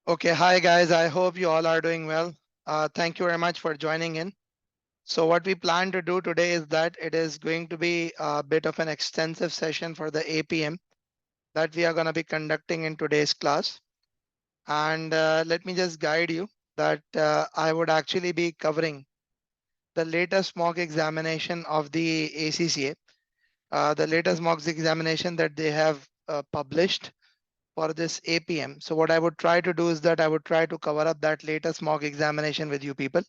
Okay, hi guys. I hope you all are doing well. Thank you very much for joining in. So what we plan to do today is that it is going to be a bit of an extensive session for the APM that we are going to be conducting in today's class. And let me just guide you that I would actually be covering the latest mock examination of the ACCA, the latest mock examination that they have published for this APM. So what I would try to do is that I would try to cover up that latest mock examination with you people,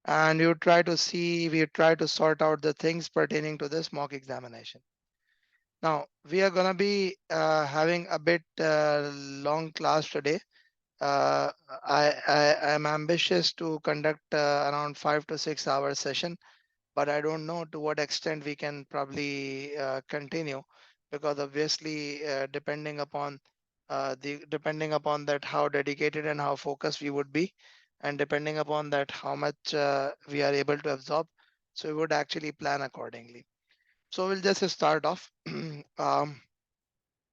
and we try to sort out the things pertaining to this mock examination. Now we are gonna be having a bit long class today. Uh, I am ambitious to conduct around 5 to 6 hour session, but I don't know to what extent we can probably continue, because obviously depending upon that how dedicated and how focused we would be, and depending upon that how much we are able to absorb, so we would actually plan accordingly. So we'll just start off.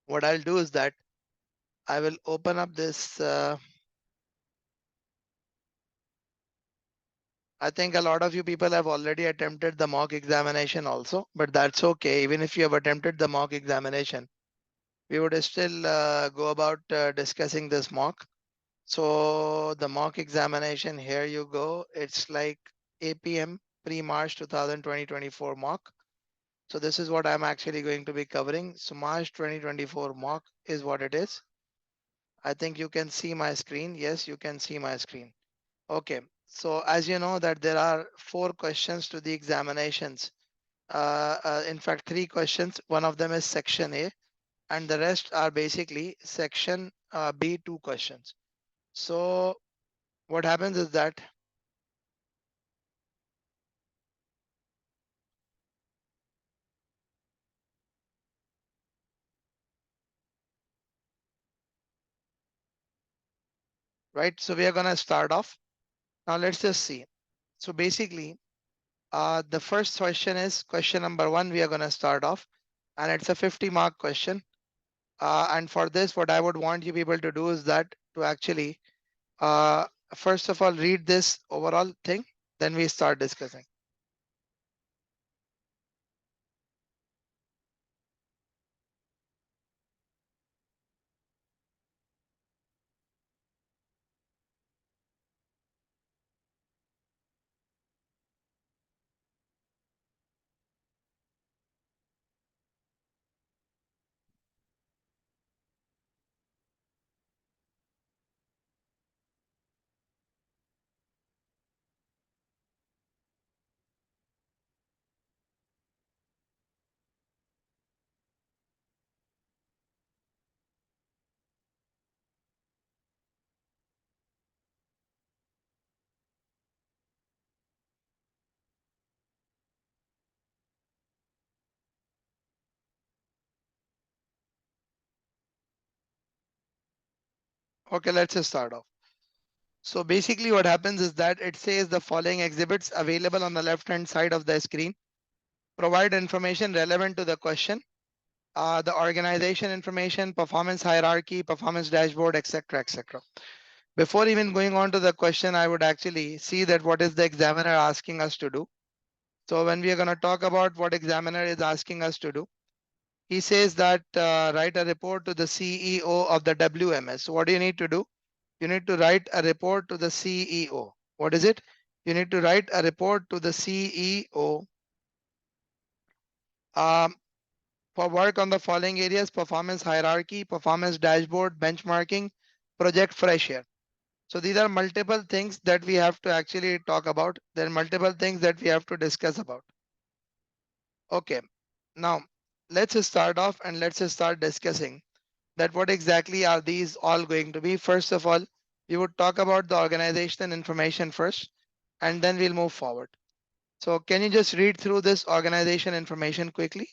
What I'll do is that I will open up this. I think a lot of you people have already attempted the mock examination also, but that's okay. Even if you have attempted the mock examination, we would still go about discussing this mock. So the mock examination, here you go. It's like APM pre-March 2024 mock. So this is what I'm actually going to be covering. So March 2024 mock is what it is. I think you can see my screen. Yes, you can see my screen. Okay. So as you know that there are 4 questions to the examinations. In fact, 3 questions. One of them is section A, and the rest are basically section B2 questions. So what happens is that, right? So we are gonna start off. Now let's just see. So basically, the first question is question number 1. We are gonna start off, and it's a 50-mark question. And for this, what I would want you people to do is that to actually, uh, first of all, read this overall thing, then we start discussing. Okay, let's just start off. So basically, what happens is that it says the following exhibits available on the left-hand side of the screen provide information relevant to the question, the organization information, performance hierarchy, performance dashboard, etc., etc. Before even going on to the question, I would actually see that what is the examiner asking us to do. So when we are going to talk about what examiner is asking us to do, he says that write a report to the CEO of the WMS. So what do you need to do? You need to write a report to the CEO. What is it? You need to write a report to the CEO um, for work on the following areas: performance hierarchy, performance dashboard, benchmarking, project fresh air. So these are multiple things that we have to actually talk about. There are multiple things that we have to discuss about. Okay, now let's start off and let's start discussing that what exactly are these all going to be. First of all, we would talk about the organization information first, and then we'll move forward. So can you just read through this organization information quickly?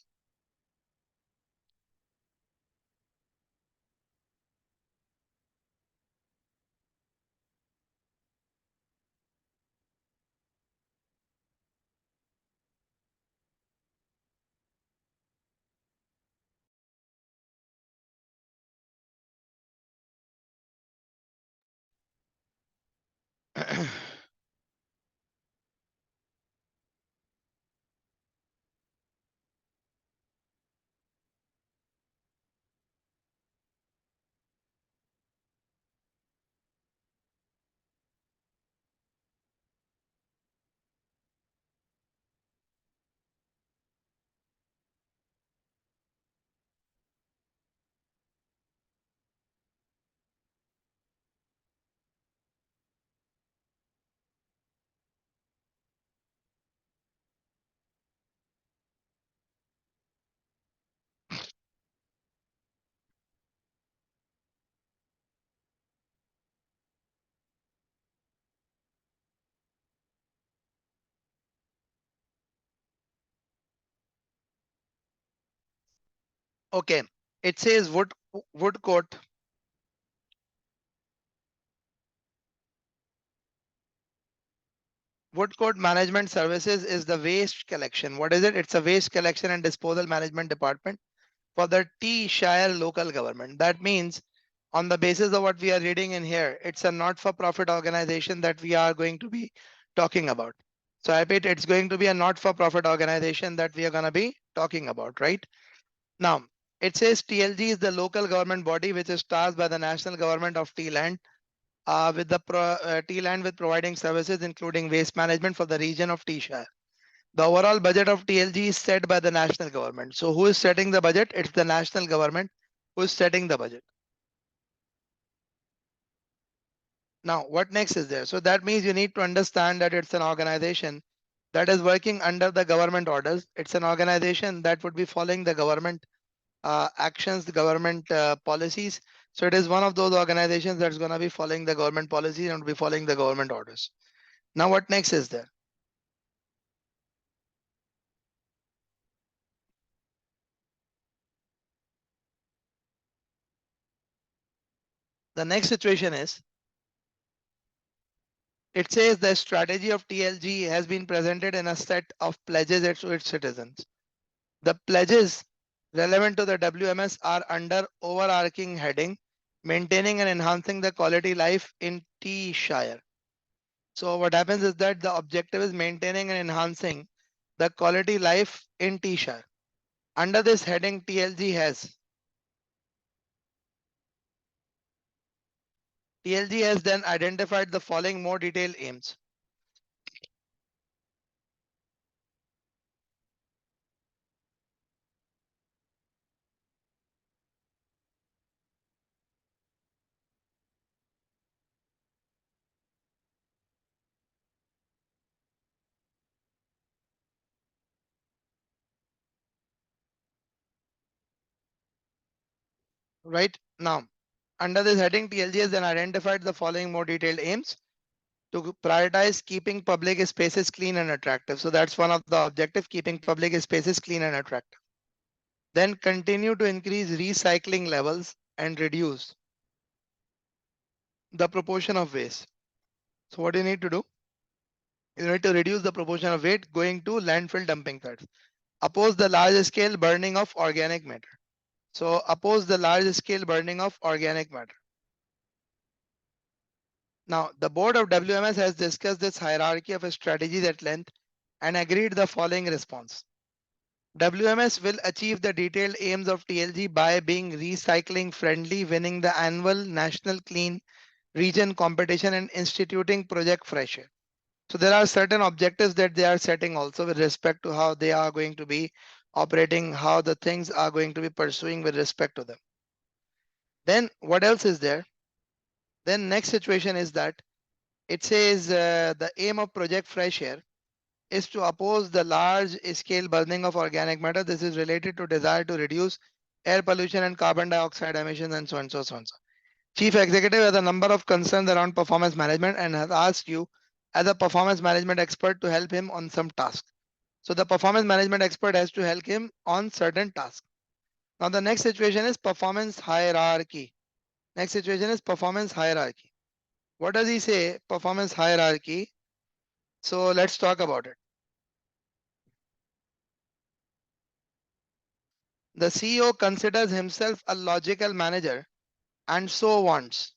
Okay, it says Woodcote. Woodcote Management Services is the waste collection. What is it? It's a waste collection and disposal management department for the T Shire local government. That means, on the basis of what we are reading in here, it's a not-for-profit organization that we are going to be talking about. So I bet it's going to be a not-for-profit organization that we are going to be talking about, right? Now, it says TLG is the local government body which is tasked by the national government of T-Land with the T-Land with providing services including waste management for the region of T-Shire. The overall budget of TLG is set by the national government. So who is setting the budget? It's the national government who is setting the budget. Now, what next is there? So that means you need to understand that it's an organization that is working under the government orders. It's an organization that would be following the government actions, the government policies. So it is one of those organizations that's going to be following the government policies and be following the government orders. Now, what next is there? The next situation is, it says the strategy of TLG has been presented in a set of pledges to its citizens. The pledges relevant to the WMS are under overarching heading, maintaining and enhancing the quality life in T Shire. So what happens is that the objective is maintaining and enhancing the quality life in T Shire. Under this heading, TLG has then identified the following more detailed aims. Right now, under this heading, TLG has then identified the following more detailed aims to prioritize keeping public spaces clean and attractive. So that's one of the objectives, keeping public spaces clean and attractive. Then continue to increase recycling levels and reduce the proportion of waste. So what do you need to do? You need to reduce the proportion of waste going to landfill dumping sites. Oppose the large scale burning of organic matter. So oppose the large scale burning of organic matter. Now, the board of WMS has discussed this hierarchy of a strategies at length and agreed the following response. WMS will achieve the detailed aims of TLG by being recycling friendly, winning the annual National Clean Region competition and instituting Project Fresh Air. So there are certain objectives that they are setting also with respect to how they are going to be operating, how the things are going to be pursuing with respect to them. Then what else is there? Then next situation is that it says the aim of Project Fresh Air is to oppose the large scale burning of organic matter. This is related to desire to reduce air pollution and carbon dioxide emissions and so on so on. Chief Executive has a number of concerns around performance management and has asked you as a performance management expert to help him on some tasks. So the performance management expert has to help him on certain tasks. Now the next situation is performance hierarchy. Next situation is performance hierarchy. What does he say? Performance hierarchy. So let's talk about it. The CEO considers himself a logical manager and so wants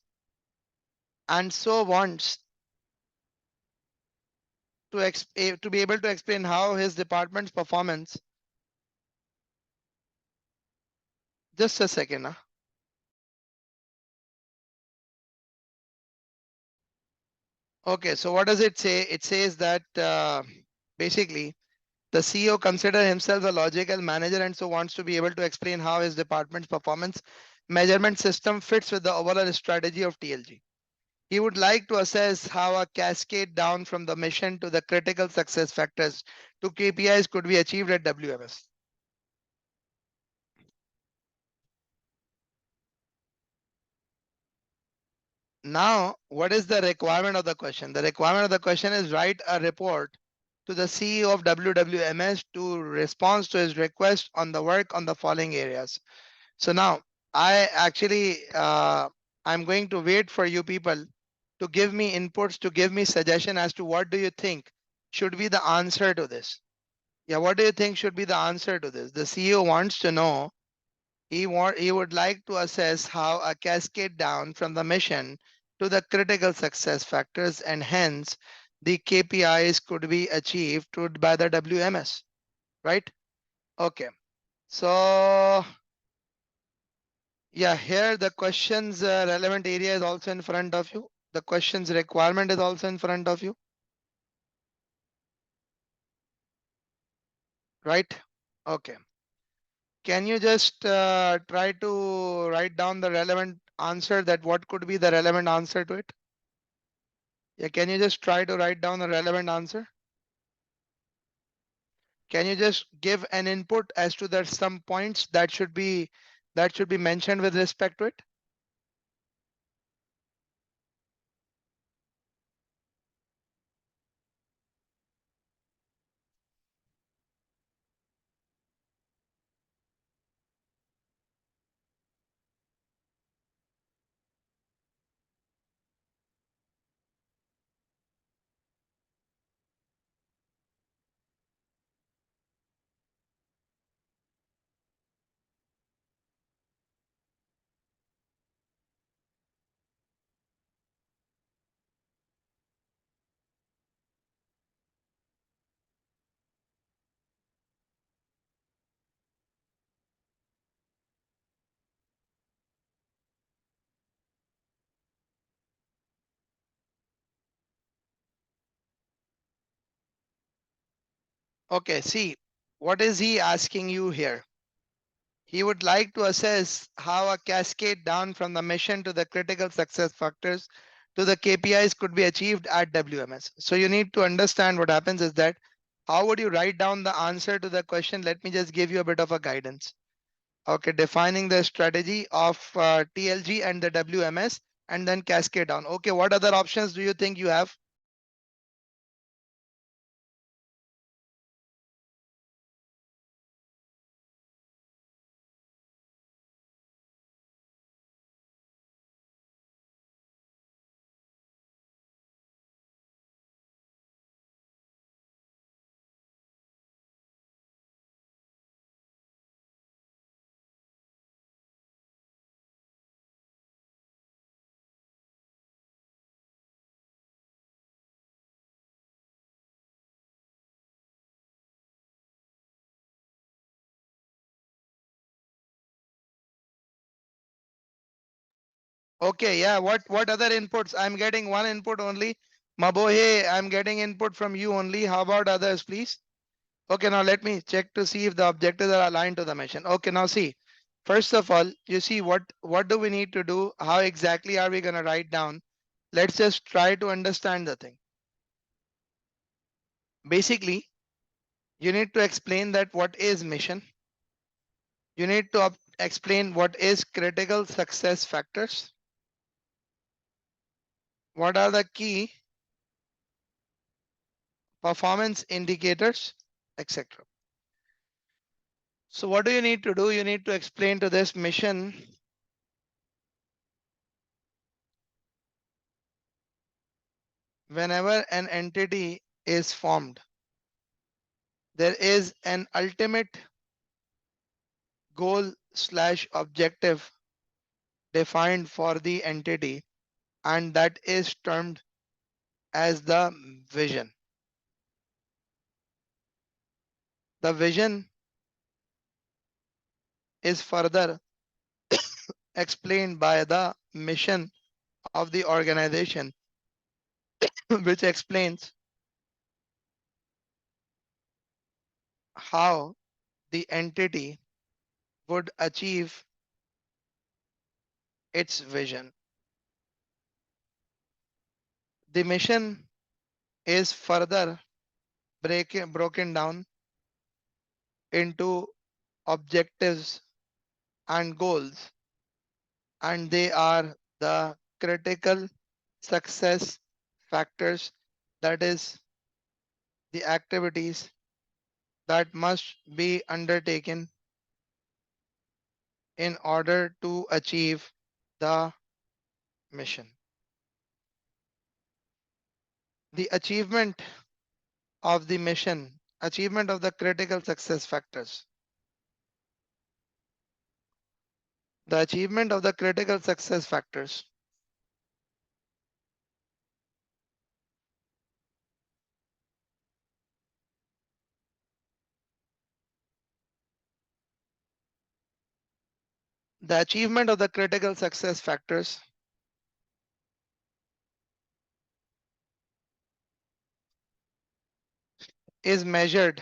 to be able to explain how his department's performance. Just a second. Okay, so what does it say? It says that basically the CEO considers himself a logical manager and so wants to be able to explain how his department's performance measurement system fits with the overall strategy of TLG. He would like to assess how a cascade down from the mission to the critical success factors to KPIs could be achieved at WMS. Now, what is the requirement of the question? The requirement of the question is write a report to the CEO of WWMS to respond to his request on the work on the following areas. So now I actually I'm going to wait for you people to give me inputs, to give me suggestion as to what do you think should be the answer to this. Yeah, what do you think should be the answer to this? The CEO wants to know, he would like to assess how a cascade down from the mission to the critical success factors and hence the KPIs could be achieved by the WMS, right? Okay. So yeah, here the questions relevant area is also in front of you. The questions requirement is also in front of you, right? Okay. Can you just try to write down the relevant answer, that what could be the relevant answer to it? Yeah, can you just try to write down the relevant answer? Can you just give an input as to that some points that should be mentioned with respect to it? Okay, see, what is he asking you here? He would like to assess how a cascade down from the mission to the critical success factors to the KPIs could be achieved at WMS. So you need to understand what happens is that how would you write down the answer to the question? Let me just give you a bit of a guidance. Okay, defining the strategy of TLG and the WMS and then cascade down. Okay, what other options do you think you have? Okay, yeah, what other inputs? I'm getting one input only. Mabohe, I'm getting input from you only. How about others, please? Okay, now let me check to see if the objectives are aligned to the mission. Okay, now see, first of all, you see what do we need to do? How exactly are we going to write down? Let's just try to understand the thing. Basically, you need to explain that what is mission. You need to explain what is critical success factors. What are the key performance indicators, etc. So what do you need to do? You need to explain to this mission whenever an entity is formed, there is an ultimate goal slash objective defined for the entity, and that is termed as the vision. The vision is further explained by the mission of the organization, which explains how the entity would achieve its vision. The mission is further broken down into objectives and goals, and they are the critical success factors, that is, the activities that must be undertaken in order to achieve the mission. The achievement of the critical success factors. The achievement of the critical success factors. The achievement of the critical success factors is measured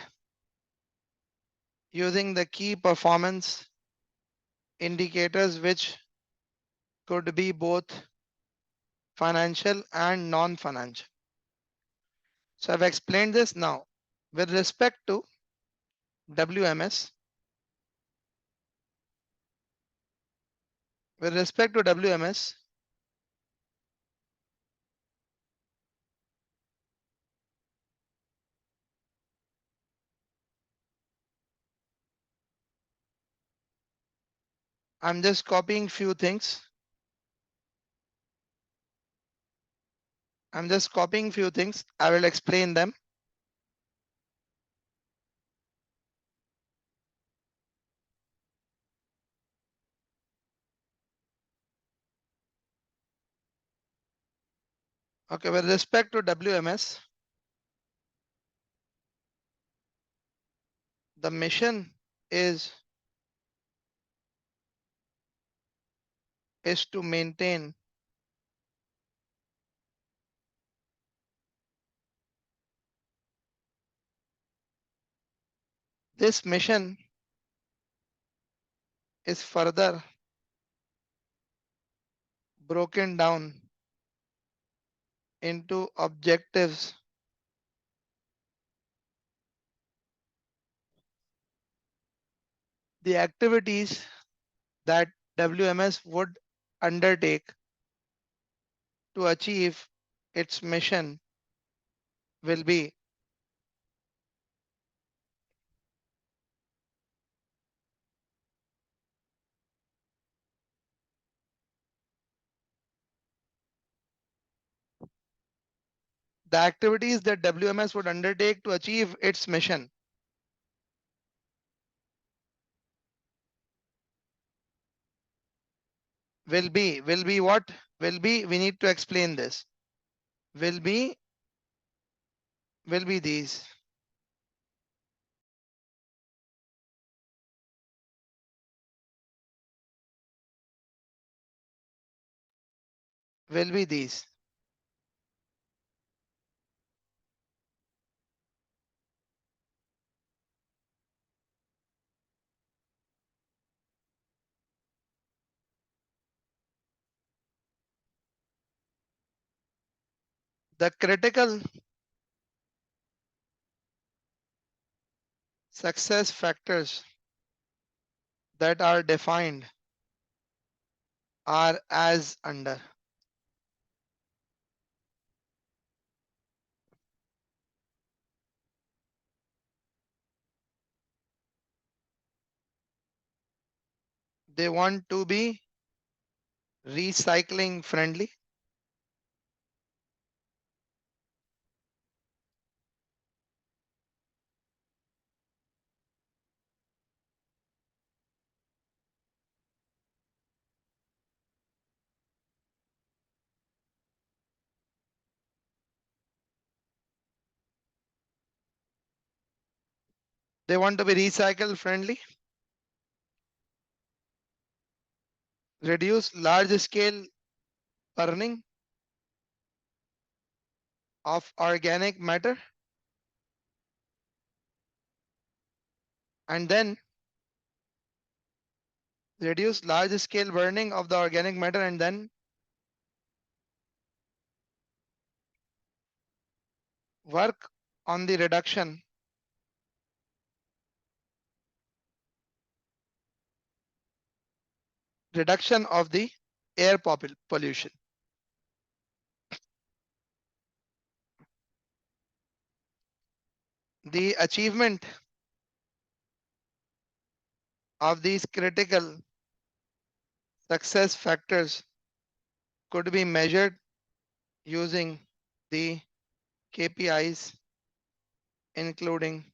using the key performance indicators, which could be both financial and non-financial. So I've explained this now. With respect to WMS, with respect to WMS, I'm just copying few things. I will explain them. Okay, with respect to WMS, the mission is to maintain this mission is further broken down into objectives. The activities that WMS would undertake to achieve its mission will be the activities that WMS would undertake to achieve its mission will be what? We need to explain this. Will be these. Will be these. The critical success factors that are defined are as under. They want to be recycling friendly. They want to be recycle friendly, reduce large scale burning of organic matter, and then reduce large scale burning of the organic matter, and then work on the reduction of the air pollution. The achievement of these critical success factors could be measured using the KPIs, including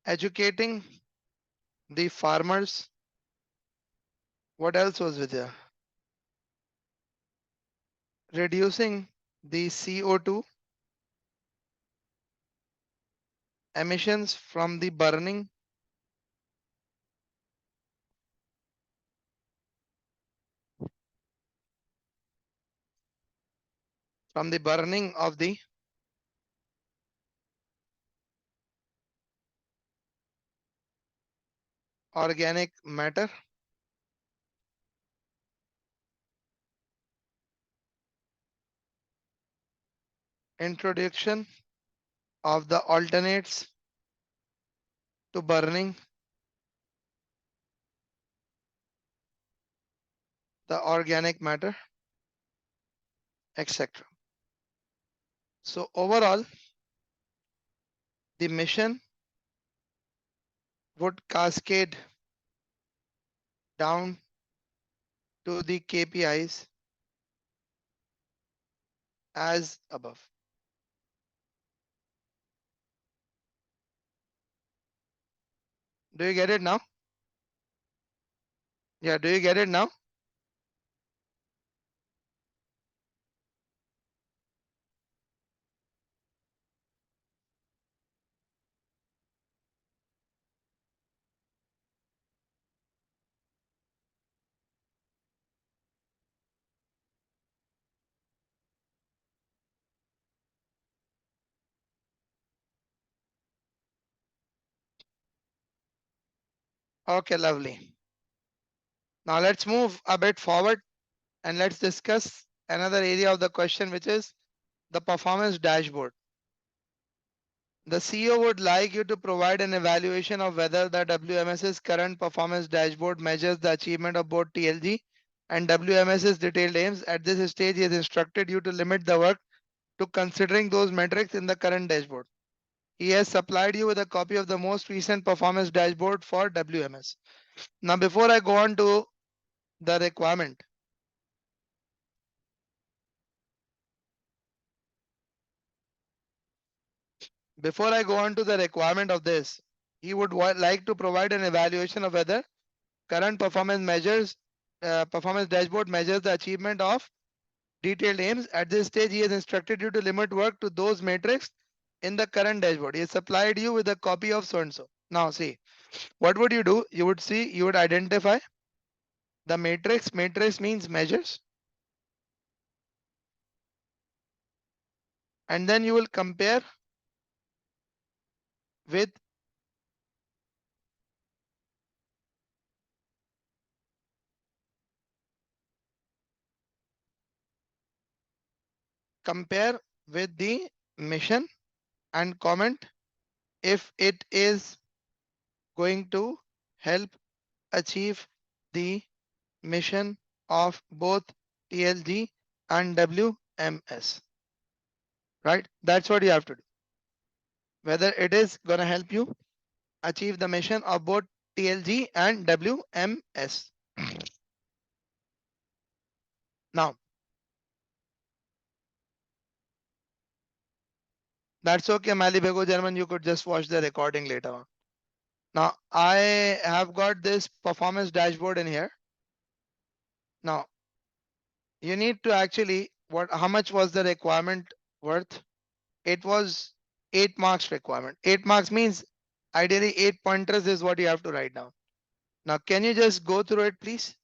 educating the farmers. What else was with there? Reducing the CO2 emissions from the burning of the organic matter, introduction of the alternates to burning the organic matter, etc. So overall, the mission would cascade down to the KPIs as above. Do you get it now? Yeah, do you get it now? Okay, lovely. Now let's move a bit forward and let's discuss another area of the question, which is the performance dashboard. The CEO would like you to provide an evaluation of whether the WMS's current performance dashboard measures the achievement of both TLG and WMS's detailed aims. At this stage, he has instructed you to limit the work to considering those metrics in the current dashboard. He has supplied you with a copy of the most recent performance dashboard for WMS. Now, before I go on to the requirement, of this, he would like to provide an evaluation of whether current performance dashboard measures the achievement of detailed aims. At this stage, he has instructed you to limit work to those metrics in the current dashboard. He has supplied you with a copy of so and so. Now, see, what would you do? You would identify the matrix. Matrix means measures, and then you will with compare with the mission and comment if it is going to help achieve the mission of both TLG and WMS. Right? That's what you have to do. Whether it is going to help you achieve the mission of both TLG and WMS. Now, That's okay, Malibego German. You could just watch the recording later on. Now, I have got this performance dashboard in here. Now, you need to actually, how much was the requirement worth? It was 8 marks requirement. 8 marks means ideally 8 pointers is what you have to write down. Now, can you just go through it, please?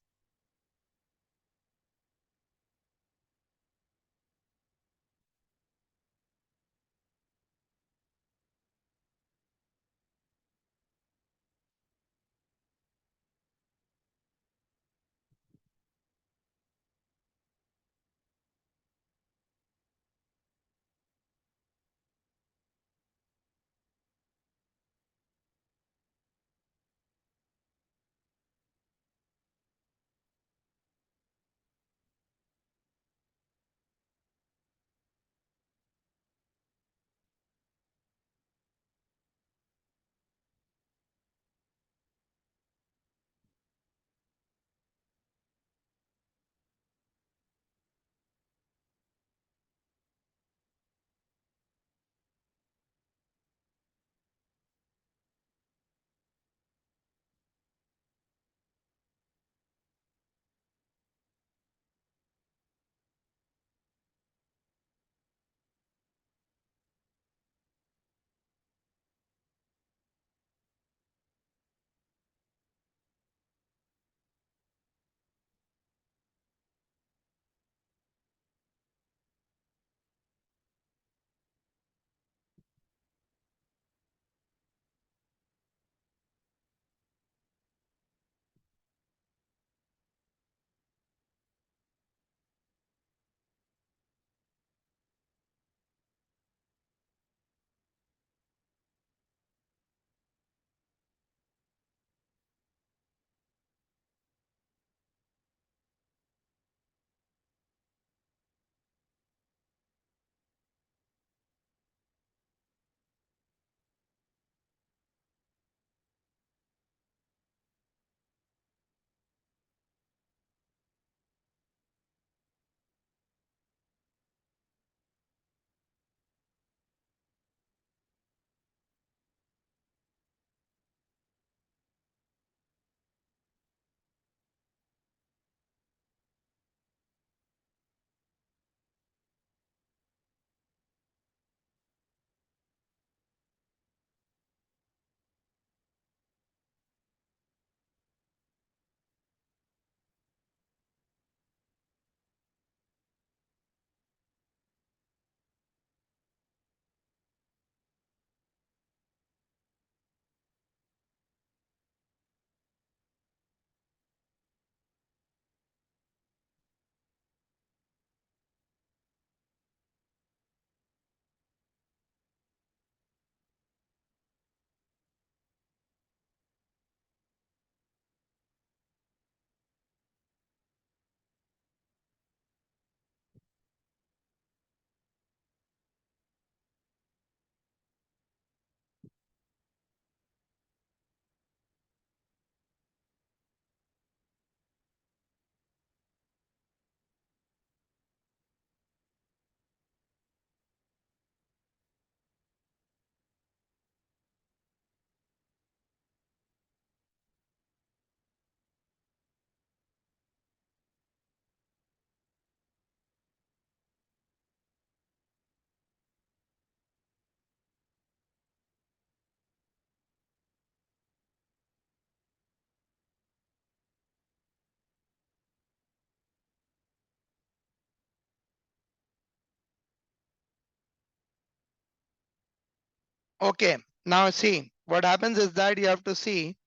Okay. Now see, what happens is that you have to see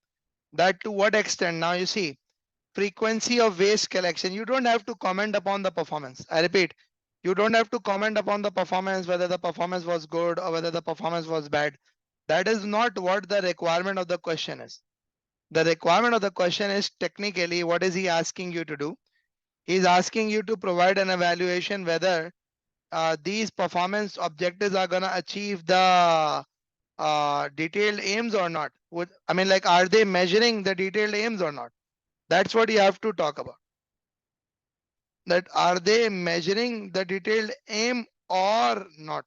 that to what extent. Now you see, frequency of waste collection. You don't have to comment upon the performance. I repeat, you don't have to comment upon the performance, whether the performance was good or whether the performance was bad. That is not what the requirement of the question is. The requirement of the question is technically what is he asking you to do? He's asking you to provide an evaluation whether these performance objectives are going to achieve the detailed aims or not. I mean, like, are they measuring the detailed aims or not? That's what you have to talk about. That are they measuring the detailed aim or not?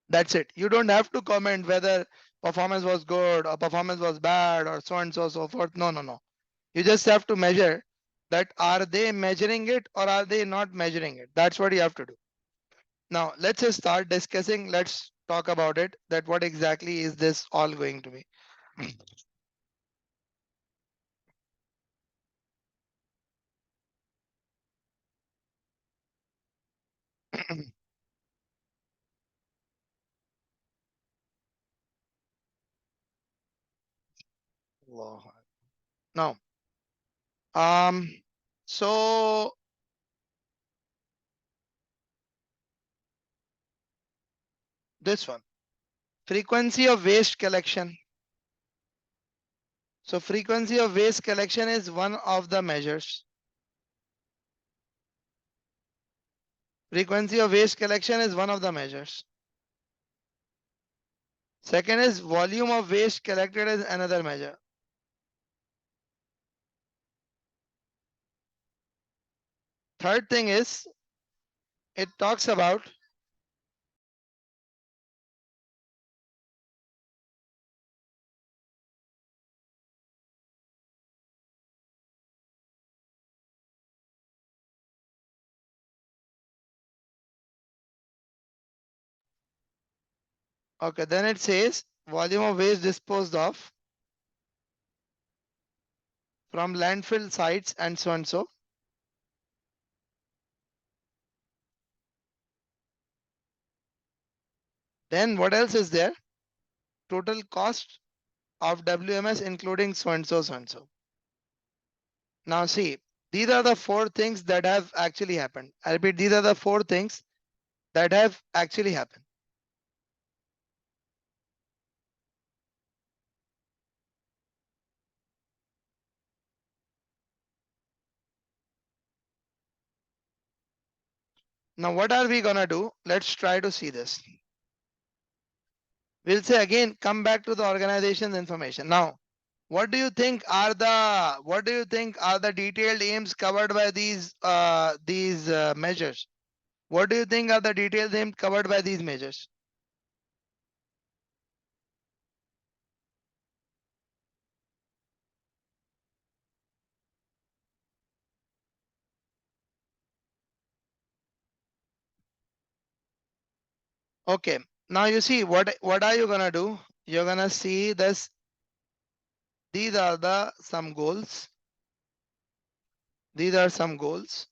That's it. You don't have to comment whether performance was good or performance was bad or so and so so forth. No, no, no. You just have to measure that are they measuring it or are they not measuring it. That's what you have to do. Now let's just start discussing. Let's talk about it. That what exactly is this all going to be? Now, um, so this one, frequency of waste collection. So frequency of waste collection is one of the measures. Frequency of waste collection is one of the measures. Second is volume of waste collected is another measure. Third thing is it talks about, okay, then it says volume of waste disposed of from landfill sites and so and so. Then what else is there? Total cost of WMS including so and so so and so. Now see, these are the four things that have actually happened. I repeat, these are the four things that have actually happened. Now what are we gonna do? Let's try to see this. We'll say again, come back to the organization's information. Now, what do you think are the detailed aims covered by these measures? What do you think are the detailed aims covered by these measures? Okay. Now you see what are you gonna do? You're gonna see this. These are the some goals. These are some goals.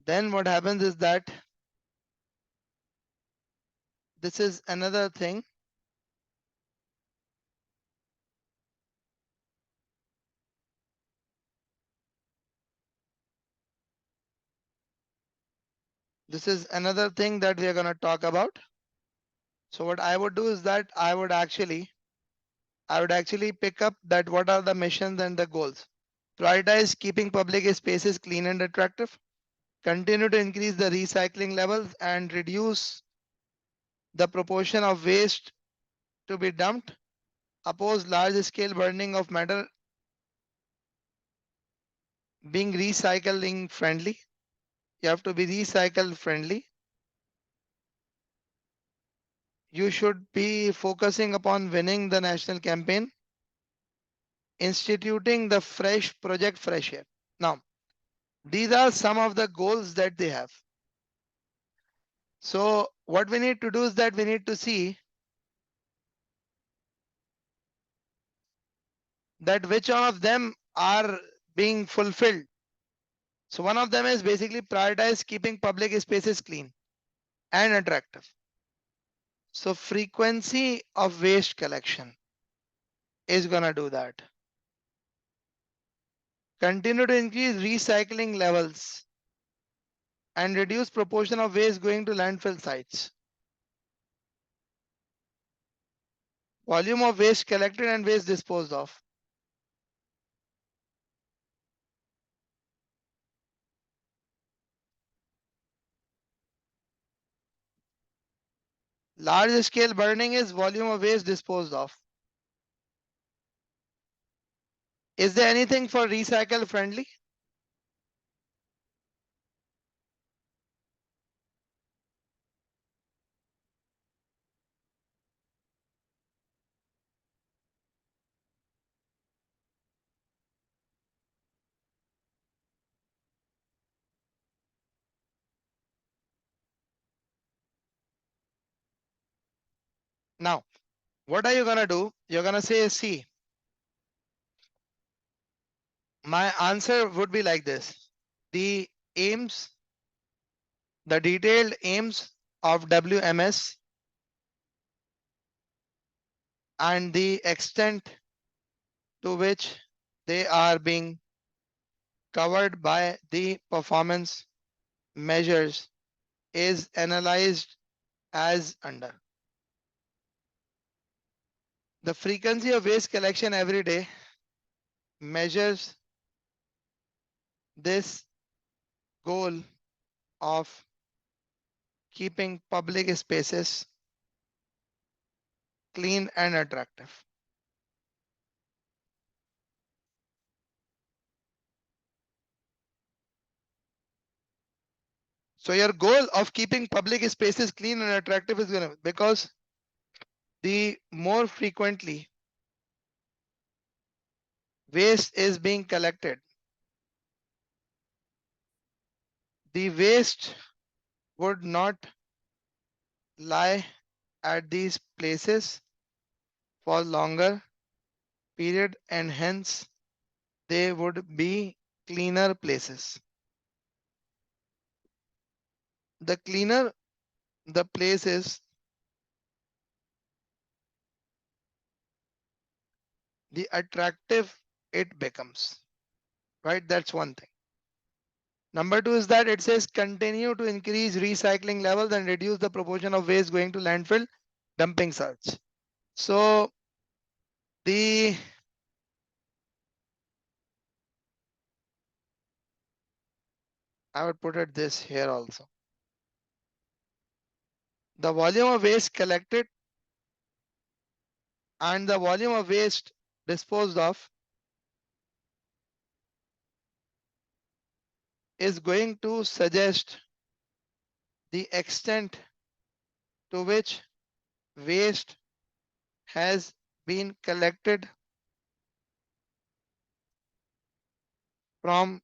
Then what happens is that this is another thing. This is another thing that we are gonna talk about. So what I would do is that I would actually pick up that what are the missions and the goals. Prioritize keeping public spaces clean and attractive. Continue to increase the recycling levels and reduce the proportion of waste to be dumped. Oppose large scale burning of matter, being recycling friendly. You have to be recycle friendly. You should be focusing upon winning the national campaign, instituting the fresh project fresh air. Now, these are some of the goals that they have. So what we need to do is that we need to see that which one of them are being fulfilled. So one of them is basically prioritize keeping public spaces clean and attractive. So frequency of waste collection is gonna do that. Continue to increase recycling levels and reduce proportion of waste going to landfill sites. Volume of waste collected and waste disposed of. Large scale burning is volume of waste disposed of. Is there anything for recycle friendly? Now, what are you gonna do? You're gonna say, see, my answer would be like this. The aims, the detailed aims of WMS and the extent to which they are being covered by the performance measures is analyzed as under. The frequency of waste collection every day measures this goal of keeping public spaces clean and attractive. So your goal of keeping public spaces clean and attractive is going to, because the more frequently waste is being collected, the waste would not lie at these places for longer period, and hence they would be cleaner places. The cleaner the place is, the attractive it becomes, right? That's one thing. Number two is that it says continue to increase recycling levels and reduce the proportion of waste going to landfill dumping sites. So the I would put it this here also. The volume of waste collected and the volume of waste disposed of is going to suggest the extent to which waste has been collected from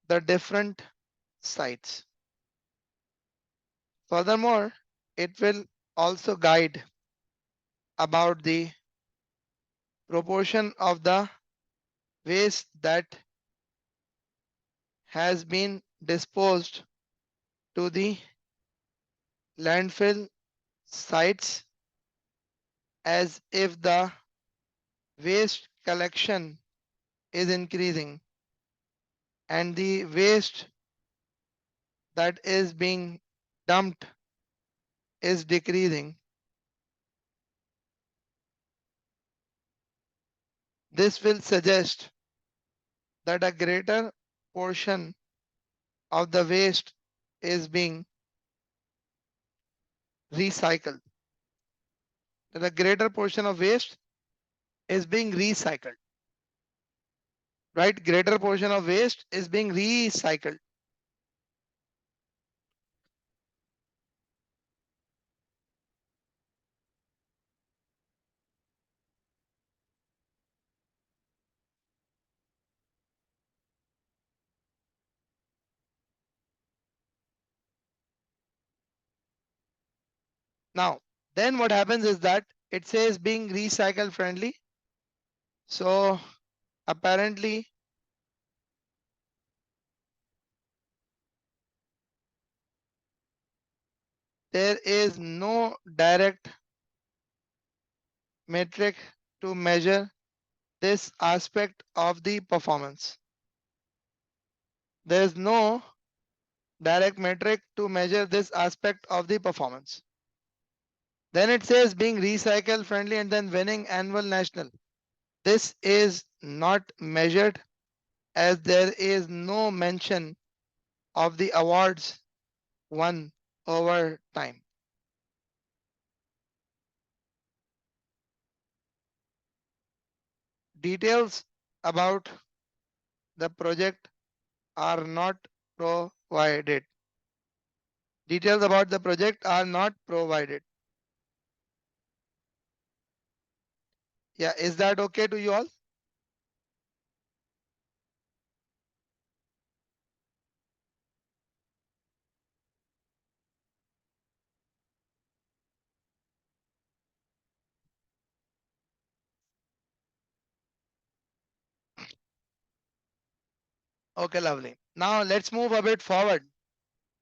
the different sites. Furthermore, it will also guide about the proportion of the waste that has been disposed to the landfill sites, as if the waste collection is increasing and the waste that is being dumped is decreasing. This will suggest that a greater portion of the waste is being recycled. That a greater portion of waste is being recycled. Right? Greater portion of waste is being recycled. Now, then what happens is that it says being recycle friendly. So apparently there is no direct metric to measure this aspect of the performance. There is no direct metric to measure this aspect of the performance. Then it says being recycle friendly and then winning annual national. This is not measured, as there is no mention of the awards won over time. Details about the project are not provided. Details about the project are not provided. Yeah, is that okay to you all? Okay, lovely. Now let's move a bit forward.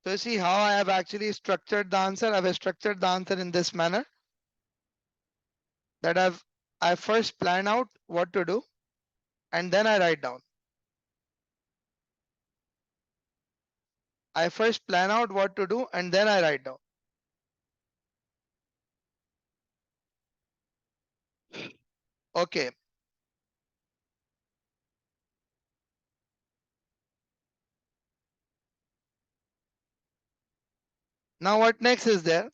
So you see how I have actually structured the answer. I've structured the answer in this manner that I first plan out what to do and then I write down. I first plan out what to do and then I write down. Okay. Now what next is there?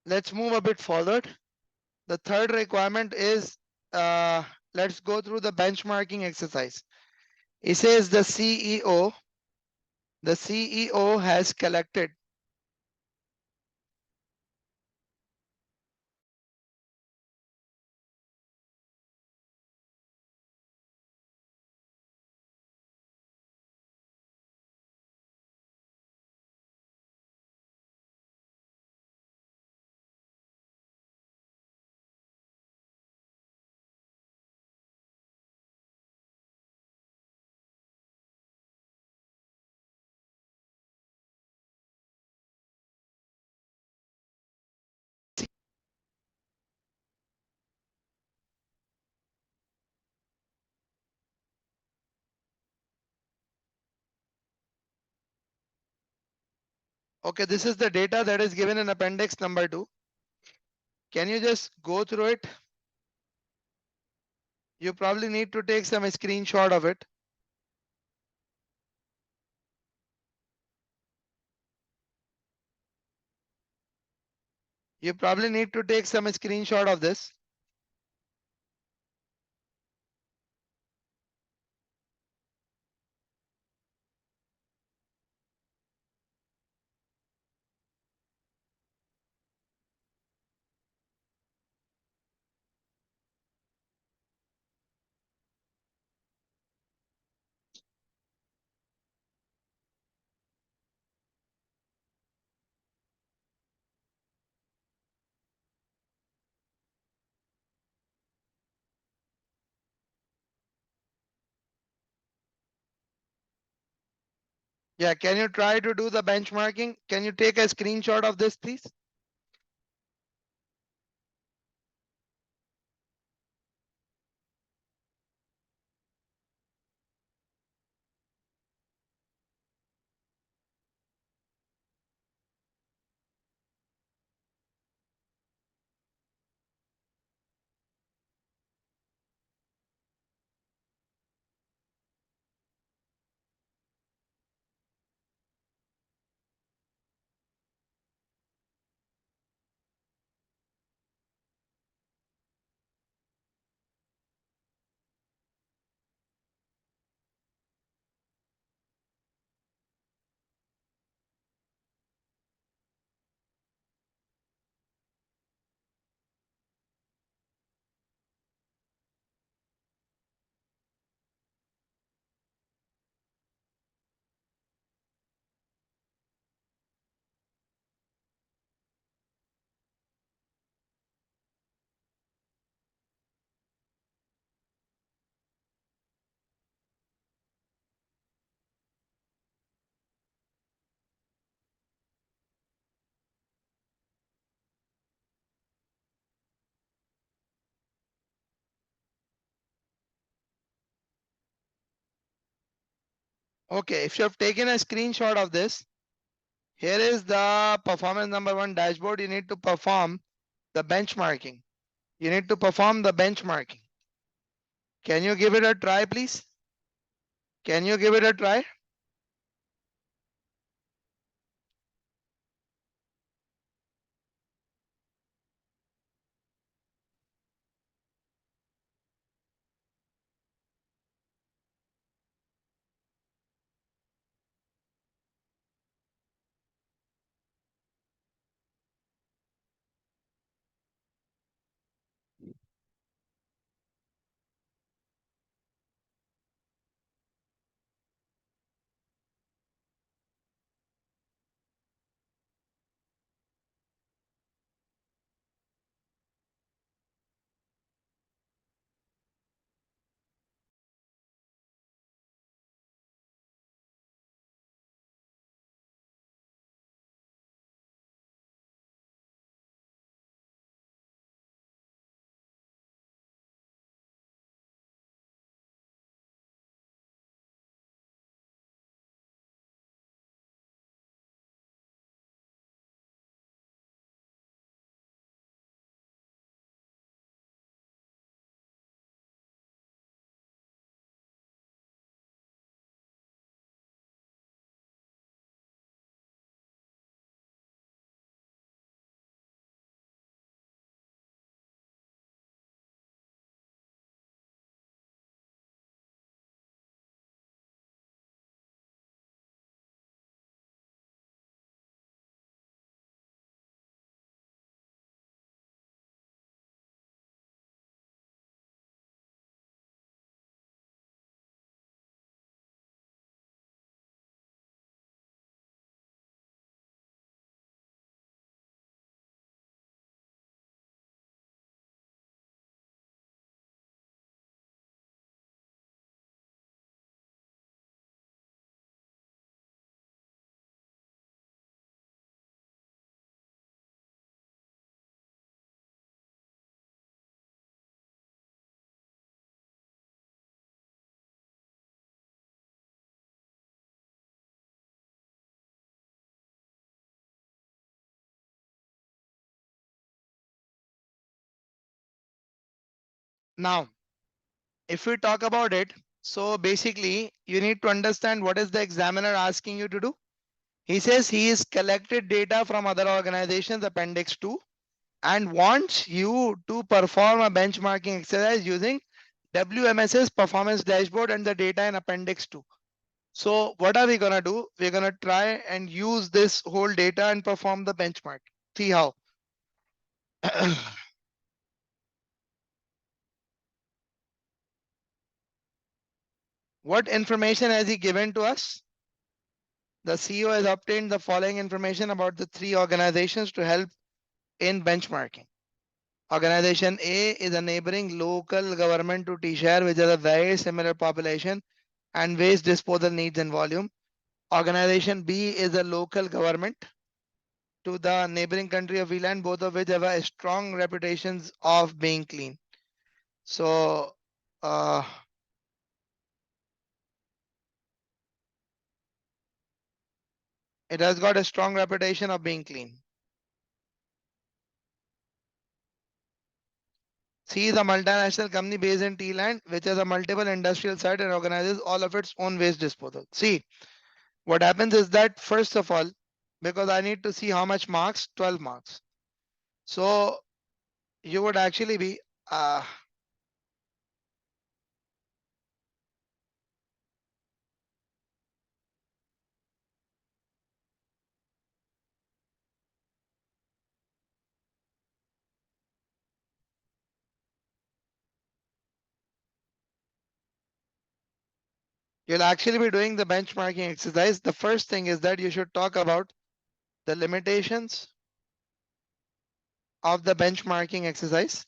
Let's move a bit forward. The third requirement is uh, let's go through the benchmarking exercise. It says the CEO has collected. Okay, this is the data that is given in appendix number 2. Can you just go through it? You probably need to take some screenshot of it. You probably need to take some screenshot of this. Yeah, can you try to do the benchmarking? Can you take a screenshot of this, please? Okay, if you have taken a screenshot of this, here is the performance number 1 dashboard. You need to perform the benchmarking. You need to perform the benchmarking. Can you give it a try, please? Can you give it a try? Now, if we talk about it, so basically you need to understand what is the examiner asking you to do. He says he is collected data from other organizations, appendix 2, and wants you to perform a benchmarking exercise using WMS's performance dashboard and the data in appendix 2. So what are we gonna do? We're gonna try and use this whole data and perform the benchmark. See how. What information has he given to us? The CEO has obtained the following information about the three organizations to help in benchmarking. Organization A is a neighboring local government to T-Share, which has a very similar population and waste disposal needs and volume. Organization B is a local government to the neighboring country of Eland, both of which have a strong reputations of being clean. So uh, it has got a strong reputation of being clean. C is a multinational company based in Thailand, which has a multiple industrial site and organizes all of its own waste disposal. See, what happens is that first of all, because I need to see how much marks, 12 marks. So you would actually be, you'll actually be doing the benchmarking exercise. The first thing is that you should talk about the limitations of the benchmarking exercise.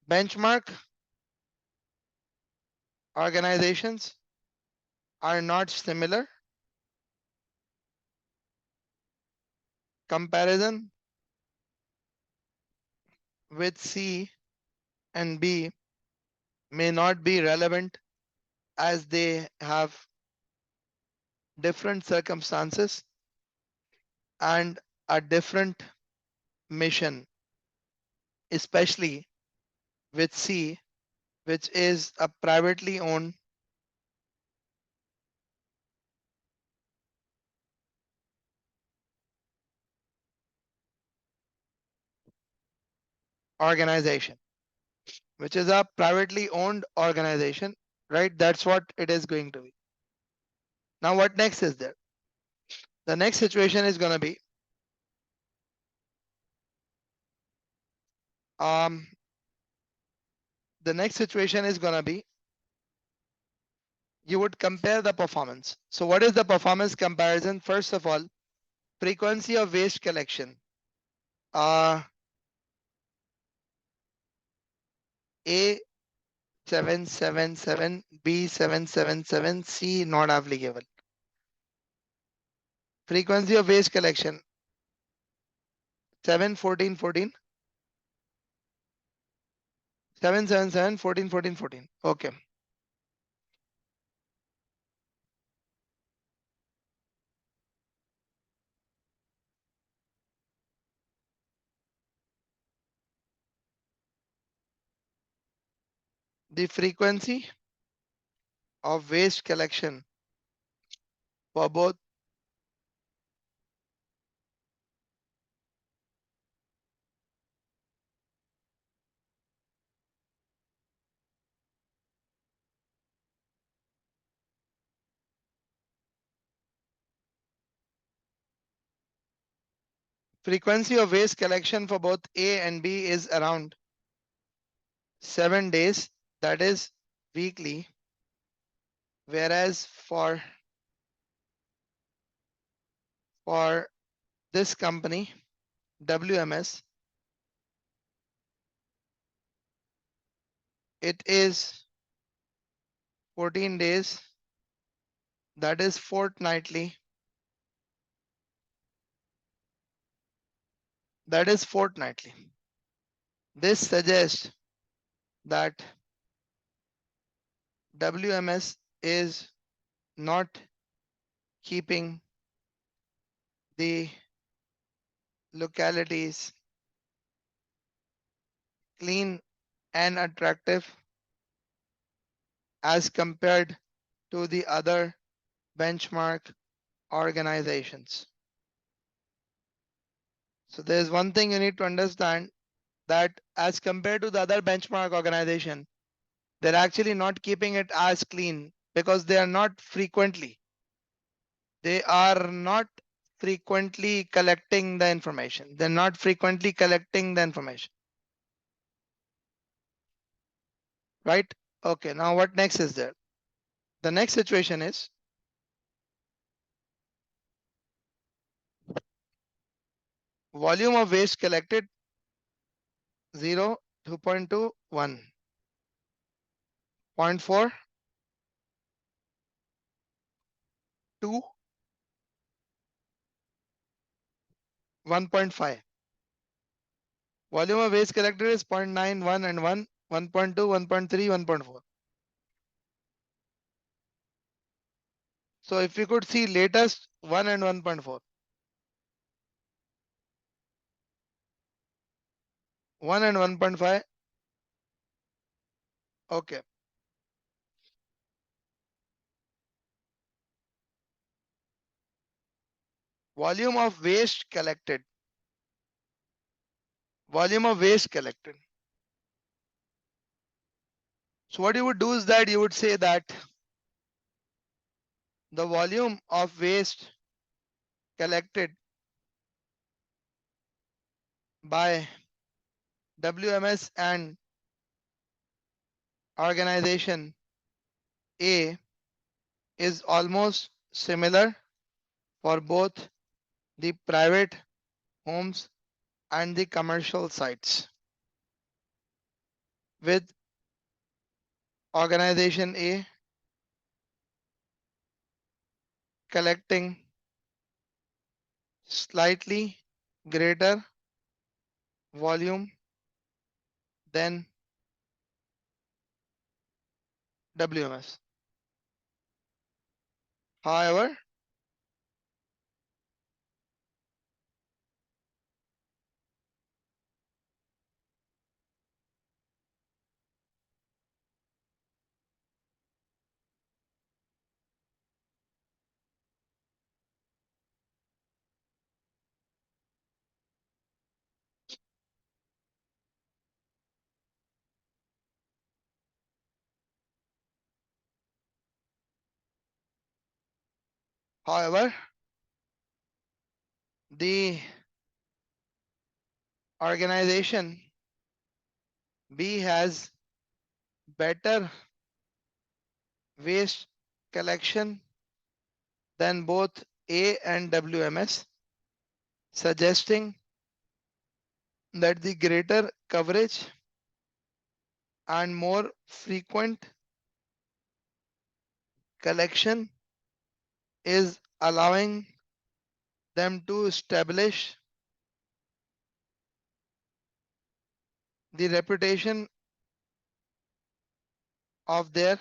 Benchmark organizations are not similar. Comparison with C and B may not be relevant as they have different circumstances and a different mission, especially with C, which is a privately owned organization, which is a privately owned organization, right? That's what it is going to be. Now, what next is there? The next situation is going to be um, the next situation is going to be you would compare the performance. So, what is the performance comparison? First of all, frequency of waste collection. A 777, B 777, C not applicable. Frequency of waste collection 7 14 14, 777 14 14 14. Okay. The frequency of waste collection for both frequency of waste collection for both A and B is around 7 days, that is weekly, whereas for this company WMS it is 14 days, that is fortnightly, that is fortnightly. This suggests that WMS is not keeping the localities, clean and attractive as compared to the other benchmark organizations. So there's one thing you need to understand, that as compared to the other benchmark organization, they're actually not keeping it as clean because they are not frequently collecting the information. They're not frequently collecting the information, right? Okay, now what next is there? The next situation is volume of waste collected 0, 2.2, 1, 0.4, 2, 1.5. Volume of waste collected is 0.9, 1 and 1, 1.2, 1.3, 1.4. So if you could see latest 1 and 1.4. 1 and 1.5. Okay. Volume of waste collected. Volume of waste collected. So what you would do is that you would say that the volume of waste collected by WMS and organization A is almost similar for both the private homes and the commercial sites, with organization A collecting slightly greater volume than WMS. However, however, the organization B has better waste collection than both A and WMS, suggesting that the greater coverage and more frequent collection is allowing them to establish the reputation of their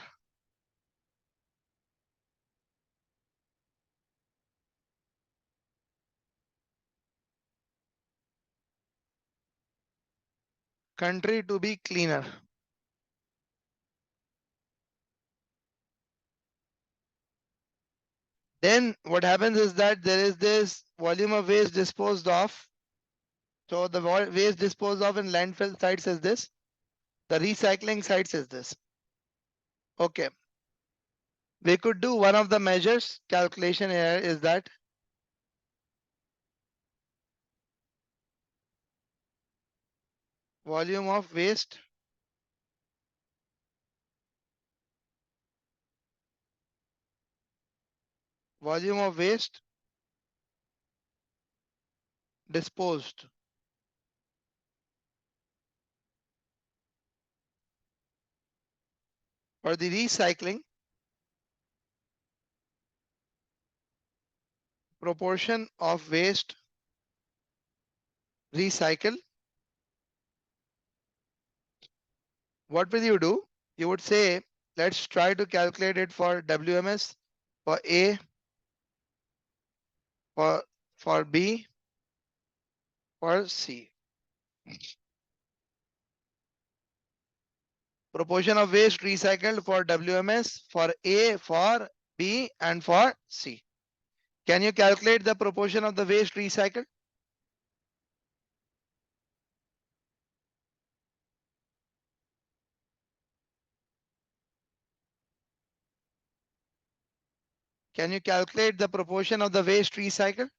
country to be cleaner. Then what happens is that there is this volume of waste disposed of. So the waste disposed of in landfill sites is this. The recycling sites is this. Okay. We could do one of the measures calculation here is that volume of waste disposed. For the recycling, proportion of waste recycle. What will you do? You would say, let's try to calculate it for WMS, for A, for B, for C. Proportion of waste recycled for WMS for A, for B, and for C. Can you calculate the proportion of the waste recycled? Can you calculate the proportion of the waste recycled?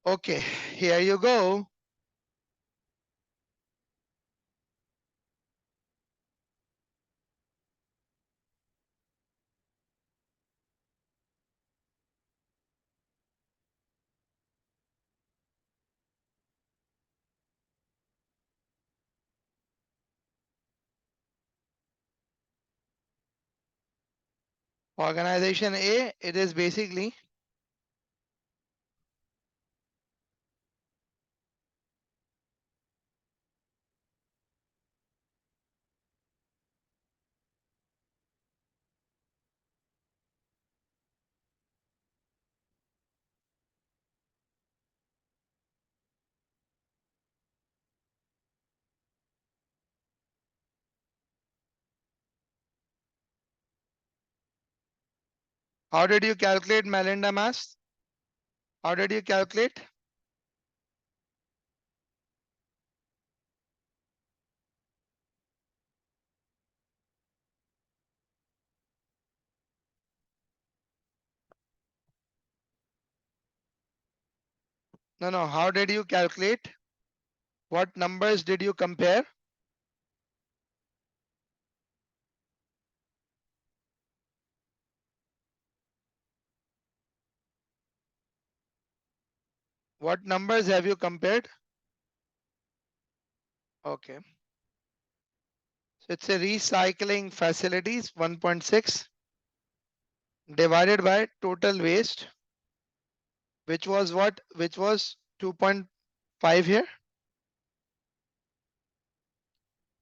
Okay, here you go. Organization A, it is basically how did you calculate Melinda mass? How did you calculate? No, how did you calculate? What numbers did you compare? What numbers have you compared? Okay. So it's a recycling facilities 1.6 divided by total waste, which was what? Which was 2.5 here.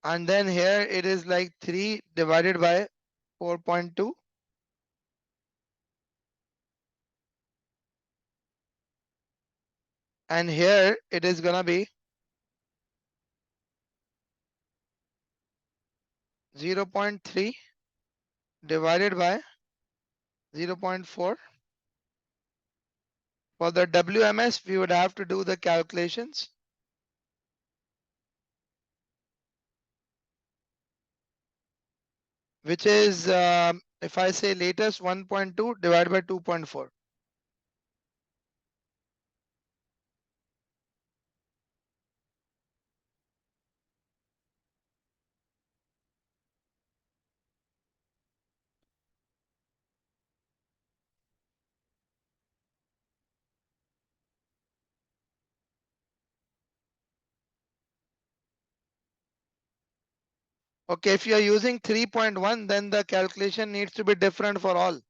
And then here it is like 3 divided by 4.2. And here it is gonna be 0.3 divided by 0.4. For the WMS, we would have to do the calculations, which is, if I say latest 1.2 divided by 2.4. Okay, if you are using 3.1, then the calculation needs to be different for all.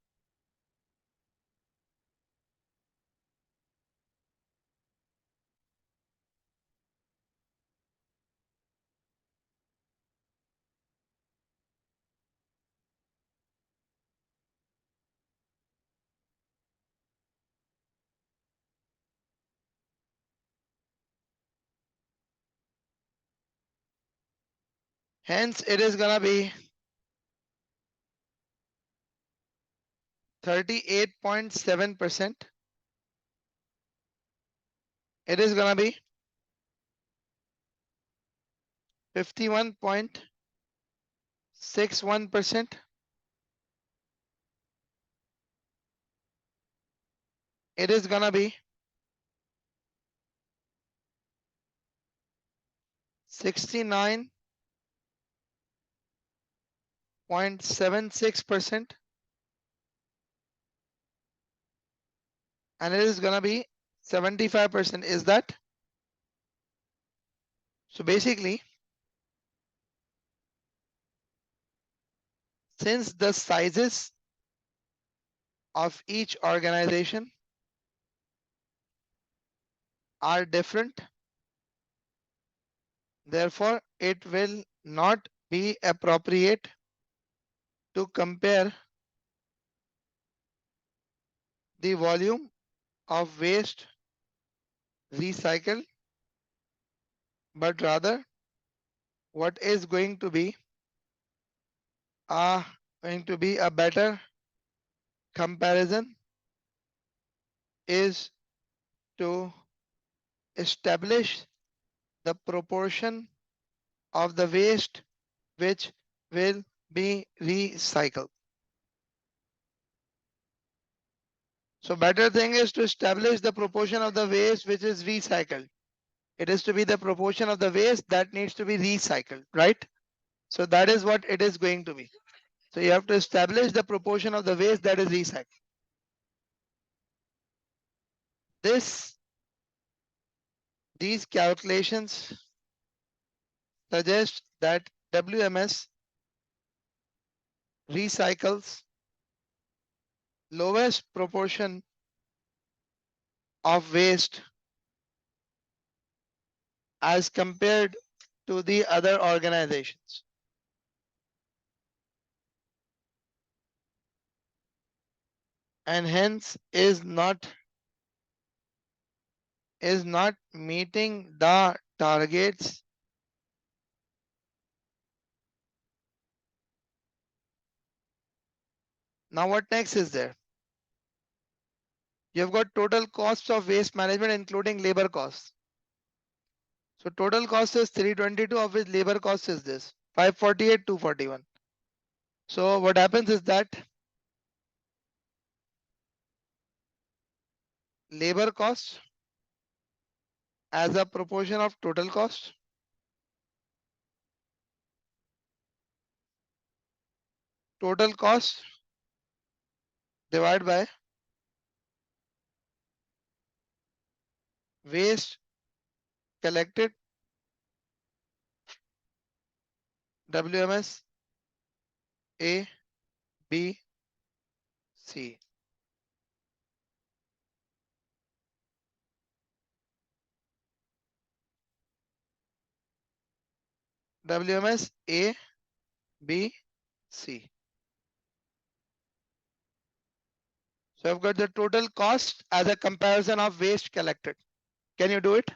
Hence, it is gonna be 38.7%. It is gonna be 51.61%. It is gonna be 69.76%. And it is gonna be 75%. Is that? So basically, since the sizes of each organization are different, therefore it will not be appropriate to compare the volume of waste recycled, but rather what is uh, going to be a better comparison is to establish the proportion of the waste which will be recycled. So better thing is to establish the proportion of the waste which is recycled. It is to be the proportion of the waste that needs to be recycled, right? So that is what it is going to be. So you have to establish the proportion of the waste that is recycled. These calculations suggest that WMS recycles lowest proportion of waste as compared to the other organizations. And hence is not meeting the targets Now what next is there? You've got total costs of waste management including labor costs. So total cost is 322, of which labor cost is this 548, 241. So what happens is that labor cost as a proportion of total cost divided by waste collected WMS A, B, C. WMS A, B, C. So I've got the total cost as a comparison of waste collected. Can you do it?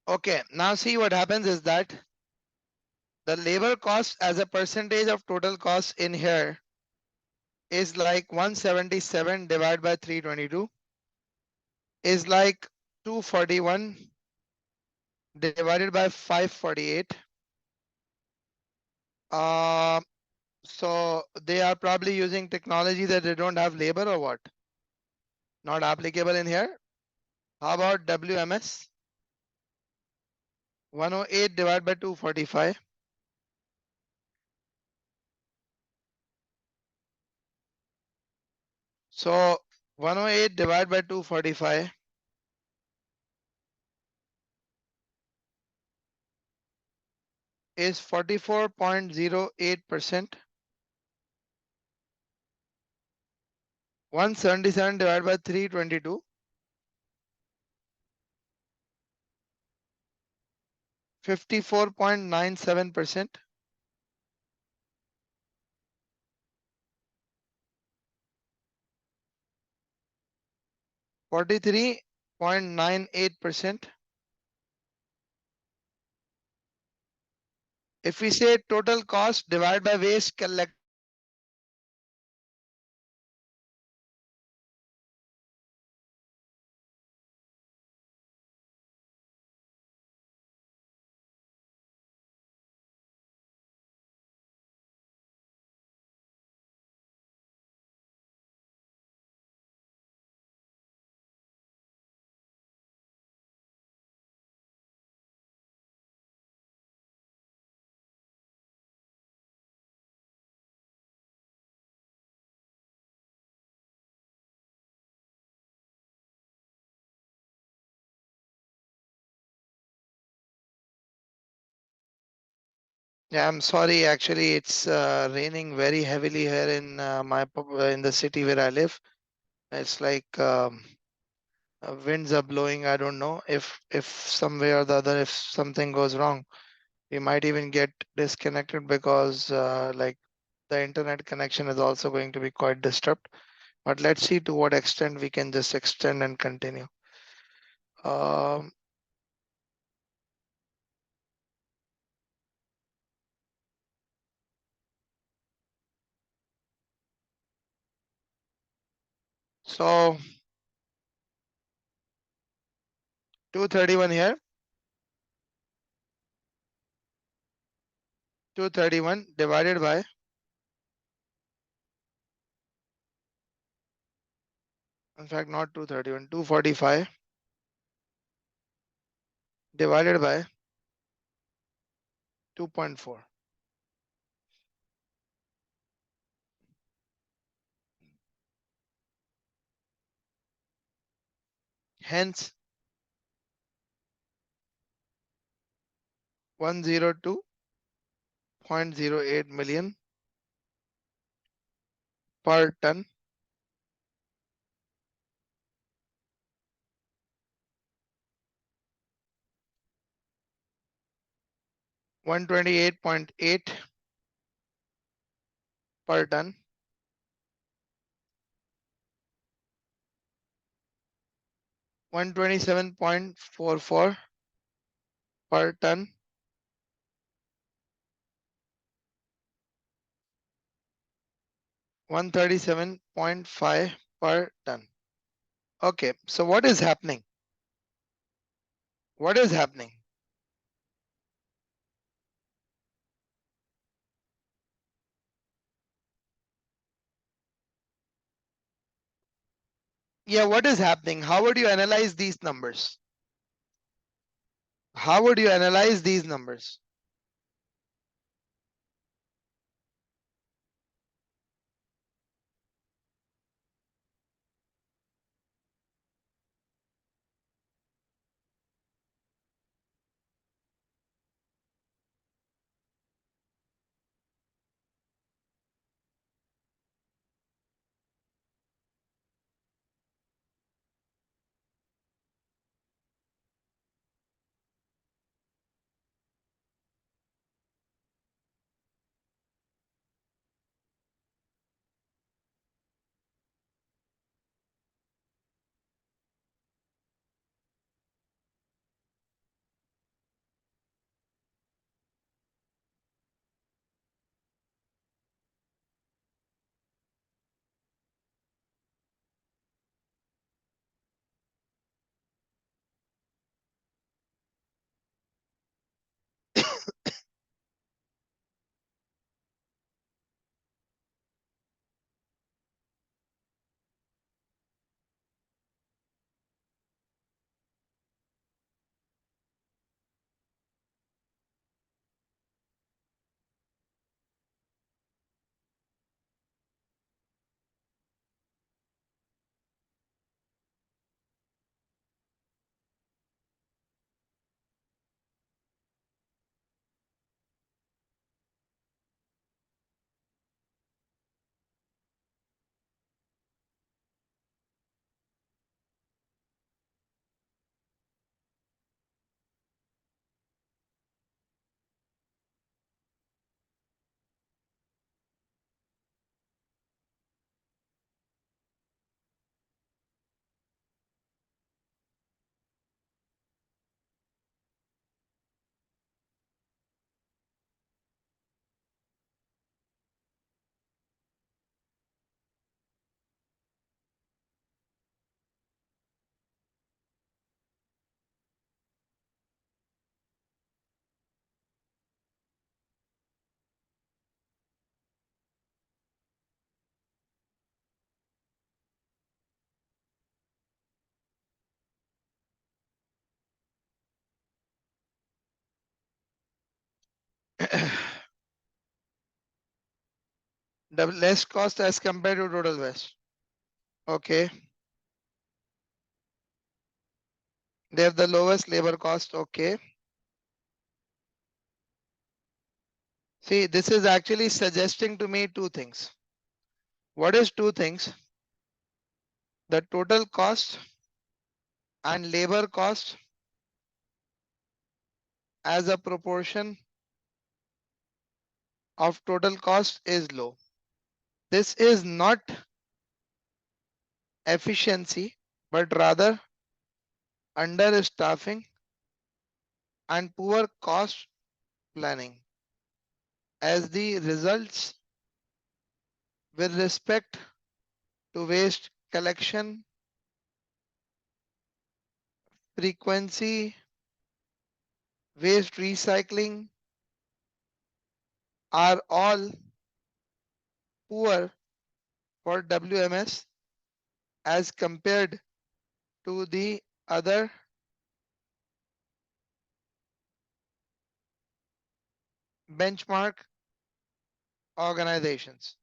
Okay, now see what happens is that the labor cost as a percentage of total cost in here is like 177 divided by 322 is like 241 divided by 548. Uh, so they are probably using technology that they don't have labor or what? Not applicable in here. How about WMS? 108 divided by 245. So 108 divided by 245 is 44.08%. 177 divided by 322, 54.97%. 43.98%. If we say total cost divided by waste collected, yeah, I'm sorry, actually it's raining very heavily here in in the city where I live. It's like winds are blowing. I don't know if some way or the other, if something goes wrong, we might even get disconnected because like the internet connection is also going to be quite disturbed. But let's see to what extent we can just extend and continue. Um, so 231 here, 231 divided by, in fact, not 231, 245 divided by 2.4. Hence, 102.08 million per ton, 128.8 per ton, 127.44 per ton, 137.5 per ton. Okay, so what is happening? What is happening? Yeah, what is happening? How would you analyze these numbers? How would you analyze these numbers? The less cost as compared to total waste. Okay. They have the lowest labor cost. Okay. See, this is actually suggesting to me two things. What is two things? The total cost and labor cost as a proportion of total cost is low. This is not efficiency, but rather understaffing and poor cost planning as the results with respect to waste collection, frequency, waste recycling are all poor for WMS as compared to the other benchmark organizations.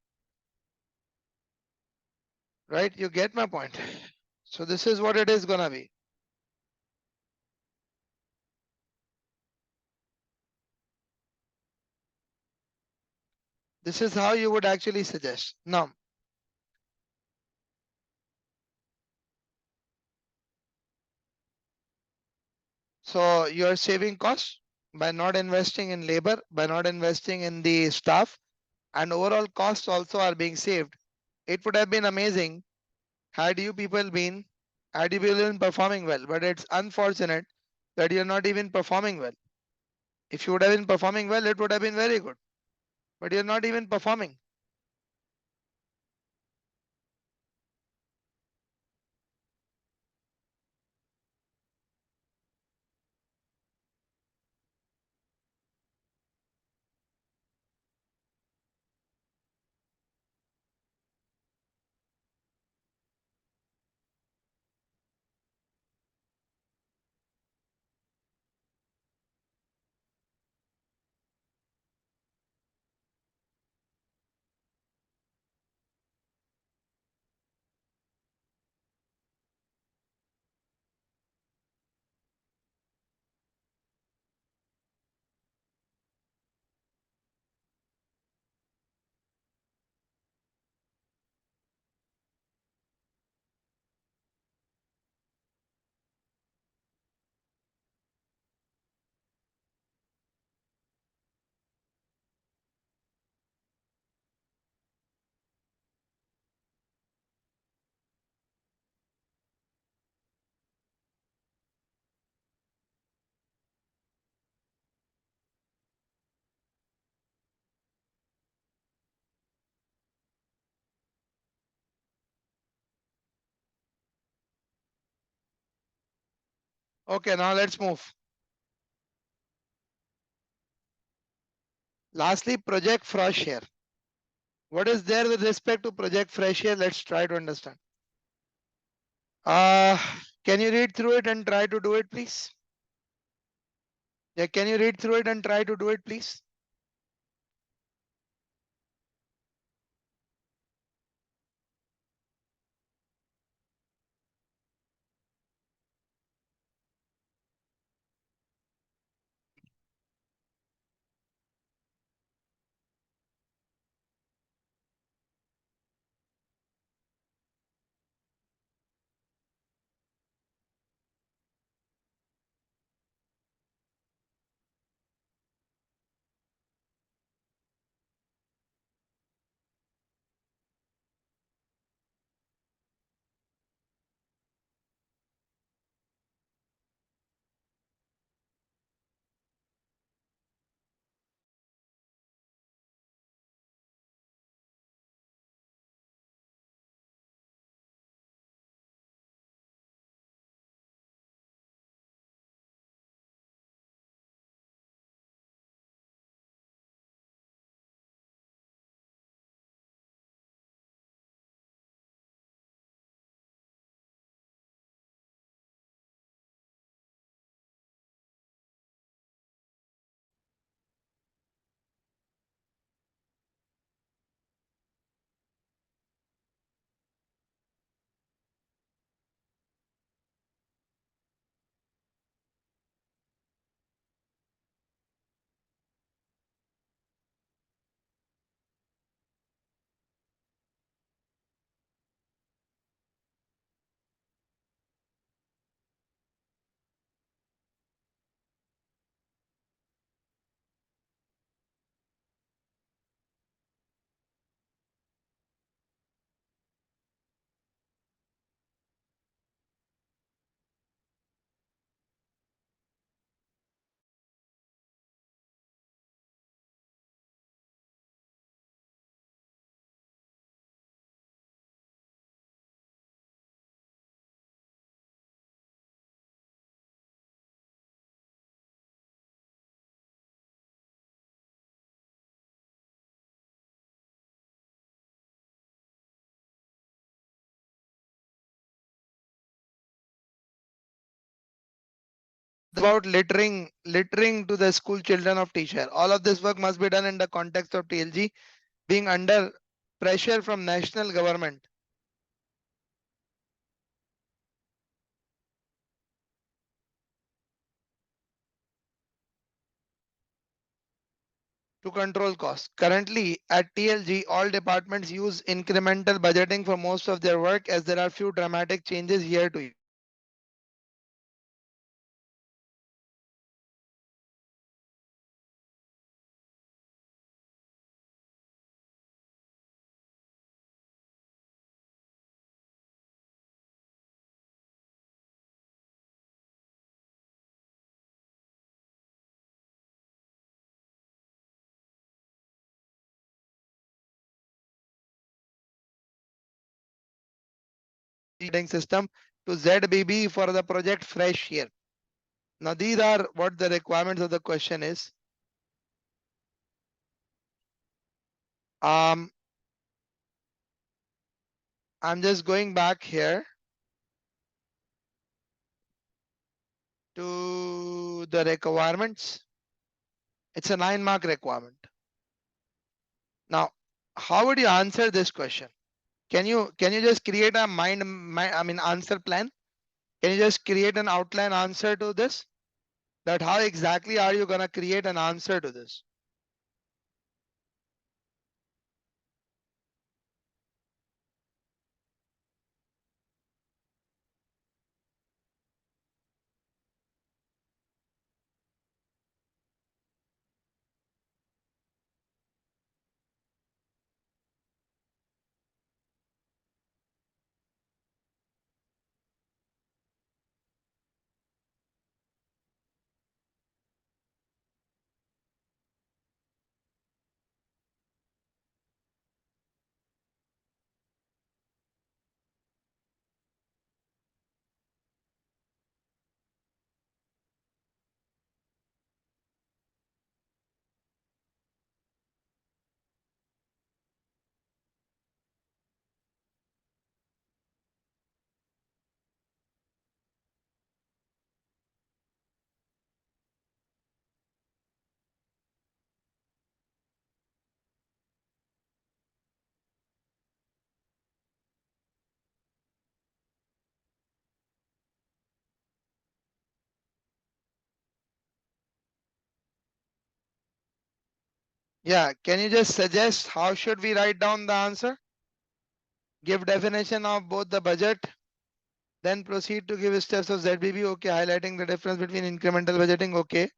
Right? You get my point. So this is what it is gonna be. This is how you would actually suggest. Now, so you are saving costs by not investing in labor, by not investing in the staff, and overall costs also are being saved. It would have been amazing had you people been performing well, but it's unfortunate that you're not even performing well. If you would have been performing well, it would have been very good. But you're not even performing. Okay, now let's move. Lastly, Project Fresh Air. What is there with respect to Project Fresh Air? Let's try to understand. Uh, can you read through it and try to do it, please? Yeah, can you read through it and try to do it, please? about littering to the school children of teacher. All of this work must be done in the context of TLG being under pressure from national government to control costs. Currently, at TLG, all departments use incremental budgeting for most of their work as there are few dramatic changes year to year. System to ZBB for the project fresh year. Now these are what the requirements of the question is. I'm just going back here to the requirements. It's a 9-mark requirement. Now, how would you answer this question? Can you just create a answer plan? Can you just create an outline answer to this? That how exactly are you gonna create an answer to this? Yeah, can you just suggest how should we write down the answer? Give definition of both the budget, then proceed to give steps of ZBB. Okay, highlighting the difference between incremental budgeting. Okay.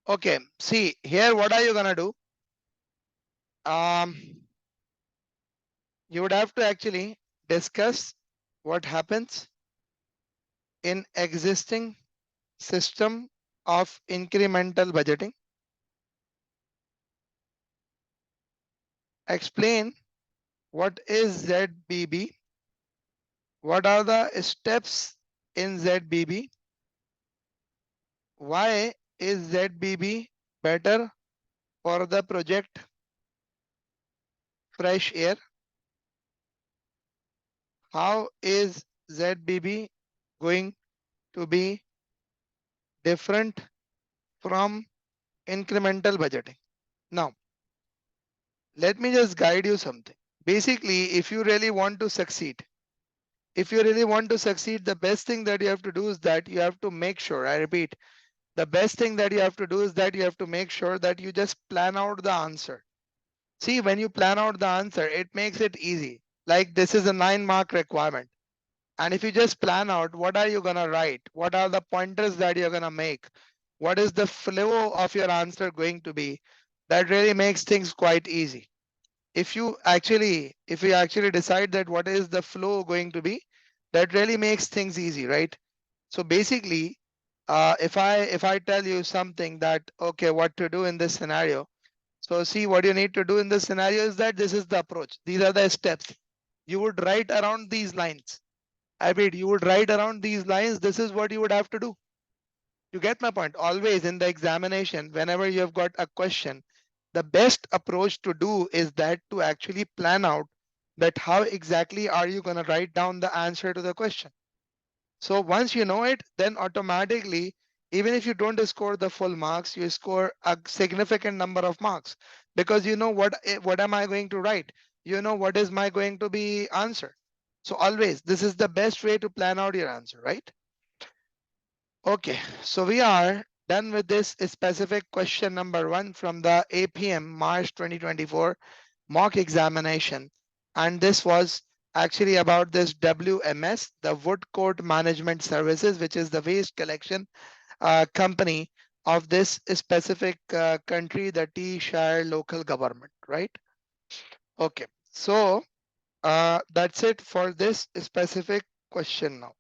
Okay, see here, what are you gonna do? You would have to actually discuss what happens in existing system of incremental budgeting. Explain what is ZBB, what are the steps in ZBB, why is ZBB better for the project fresh air, how is ZBB going to be different from incremental budgeting. Now, let me just guide you something. Basically, if you really want to succeed, the best thing that you have to do is that you have to make sure, I repeat, the best thing that you have to do is that you have to make sure that you just plan out the answer. See, when you plan out the answer, it makes it easy. Like this is a 9 mark requirement. And if you just plan out what are you gonna write, what are the pointers that you're gonna make, what is the flow of your answer going to be, that really makes things quite easy. If you actually decide that what is the flow going to be, that really makes things easy, right? So basically, if I tell you something that okay, what to do in this scenario, so see what you need to do in this scenario is that this is the approach. These are the steps. You would write around these lines. I mean, you would write around these lines. This is what you would have to do. You get my point? Always in the examination, whenever you have got a question, the best approach to do is that to actually plan out that how exactly are you going to write down the answer to the question. So once you know it, then automatically, even if you don't score the full marks, you score a significant number of marks because you know what am I going to write? You know what is my going to be answer. So always, this is the best way to plan out your answer, right? Okay, so we are done with this specific question number 1 from the APM March 2024 mock examination. And this was actually about this WMS, the Woodcote Management Services, which is the waste collection company of this specific country, the T Shire local government, right? Okay, so that's it for this specific question now.